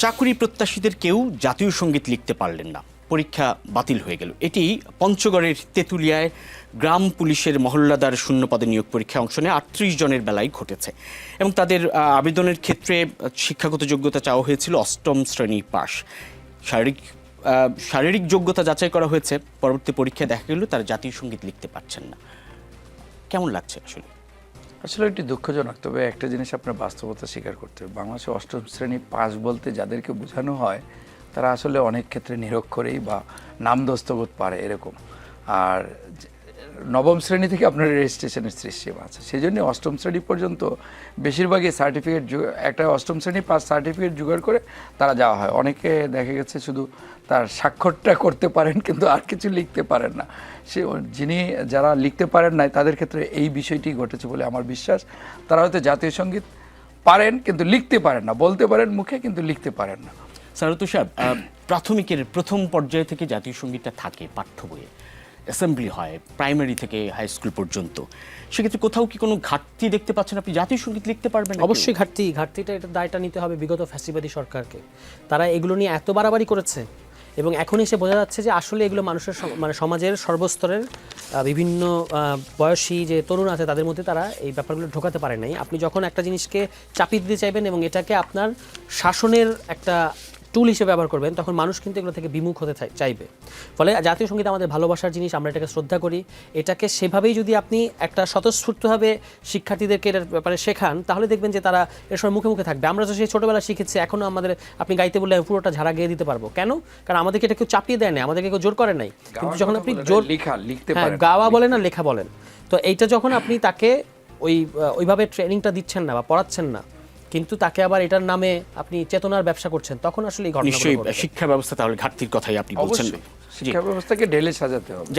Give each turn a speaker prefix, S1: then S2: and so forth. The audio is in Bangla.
S1: চাকুরি প্রত্যাশীদের কেউ জাতীয় সঙ্গীত লিখতে পারলেন না, পরীক্ষা বাতিল হয়ে গেল। এটি পঞ্চগড়ের তেঁতুলিয়ায় গ্রাম পুলিশের মহল্লাদার শূন্যপদে নিয়োগ পরীক্ষায় অংশ নেয় 38 জনের বেলায় ঘটেছে এবং তাদের আবেদনের ক্ষেত্রে শিক্ষাগত যোগ্যতা চাওয়া হয়েছিল 8ম শ্রেণী পাস। শারীরিক যোগ্যতা যাচাই করা হয়েছে, পরবর্তী পরীক্ষায় দেখা গেল তারা জাতীয় সঙ্গীত লিখতে পারছেন না। কেমন লাগছে আসলে?
S2: আসলে এটি দুঃখজনক, তবে একটা জিনিস আপনার বাস্তবতা স্বীকার করতে হবে। বাংলাদেশে 8ম শ্রেণী পাস বলতে যাদেরকে বোঝানো হয় তারা আসলে অনেক ক্ষেত্রে নিরক্ষরেই বা নাম দস্তখত পারে এরকম। আর 9ম শ্রেণী থেকে আপনার রেজিস্ট্রেশনের সিস্টেম আছে, সেই জন্য 8ম শ্রেণী পর্যন্ত বেশিরভাগই সার্টিফিকেট, একটা 8ম শ্রেণী পাস সার্টিফিকেট জোগাড় করে তারা যাওয়া হয়। অনেকে দেখা গেছে শুধু তার স্বাক্ষরটা করতে পারেন কিন্তু আর কিছু লিখতে পারেন না। যারা লিখতে পারেন না তাদের ক্ষেত্রে এই বিষয়টি ঘটেছে বলে আমার বিশ্বাস। তারা হয়তো জাতীয় সঙ্গীত পারেন কিন্তু লিখতে পারেন না, বলতে পারেন মুখে কিন্তু লিখতে পারেন না।
S1: সারতু সাহেব, প্রাথমিকের প্রথম পর্যায়ে থেকে জাতীয় সঙ্গীতটা থাকে পাঠ্য বইয়ে, অ্যাসেম্বলি হয় প্রাইমারি থেকে হাই স্কুল পর্যন্ত। সেক্ষেত্রে কোথাও কি কোনো ঘাটতি দেখতে পাচ্ছেন? আপনি জাতীয় সঙ্গীত লিখতে পারবেন?
S3: অবশ্যই ঘাটতিটা, এটা দায়টা নিতে হবে বিগত ফ্যাসিবাদী সরকারকে। তারা এগুলো নিয়ে এত বাড়াবাড়ি করেছে এবং এখন এসে বোঝা যাচ্ছে যে আসলে এগুলো মানুষের মানে সমাজের সর্বস্তরের বিভিন্ন বয়সী যে তরুণ আছে তাদের মধ্যে তারা এই ব্যাপারগুলো ঢোকাতে পারে নাই। আপনি যখন একটা জিনিসকে চাপিয়ে দিতে চাইবেন এবং এটাকে আপনার শাসনের একটা টুল হিসেবে ব্যবহার করবেন, তখন মানুষ কিন্তু এগুলো থেকে বিমুখ হতে চাইবে। ফলে জাতীয় সঙ্গীত আমাদের ভালোবাসার জিনিস, আমরা এটাকে শ্রদ্ধা করি। এটাকে সেভাবেই যদি আপনি একটা স্বতঃস্ফূর্তভাবে শিক্ষার্থীদেরকে এটার ব্যাপারে শেখান, তাহলে দেখবেন যে তারা এর সময় মুখে মুখে থাকবে। আমরা তো সেই ছোটোবেলা শিখেছি, এখনও আমাদের আপনি গাইতে বললে পুরোটা ঝাড়া গিয়ে দিতে পারবো। কেন? কারণ আমাদেরকে এটা কেউ চাপিয়ে দেয় না, আমাদেরকে কেউ জোর করে নাই। কিন্তু যখন আপনি জোর গাওয়া বলেন আর লেখা বলেন, তো এইটা যখন আপনি তাকে ওইভাবে ট্রেনিংটা দিচ্ছেন না বা পড়াচ্ছেন না, কিন্তু তাকে আবার এটার নামে আপনি চেতনার ব্যবসা করছেন, তখন আসলে এই ঘটনাগুলো
S1: নিশ্চয়ই শিক্ষা ব্যবস্থা তাহলে ঘাটতির কথাই আপনি বলছেন।
S2: শিক্ষা ব্যবস্থাকে ঢেলে সাজাতে হবে।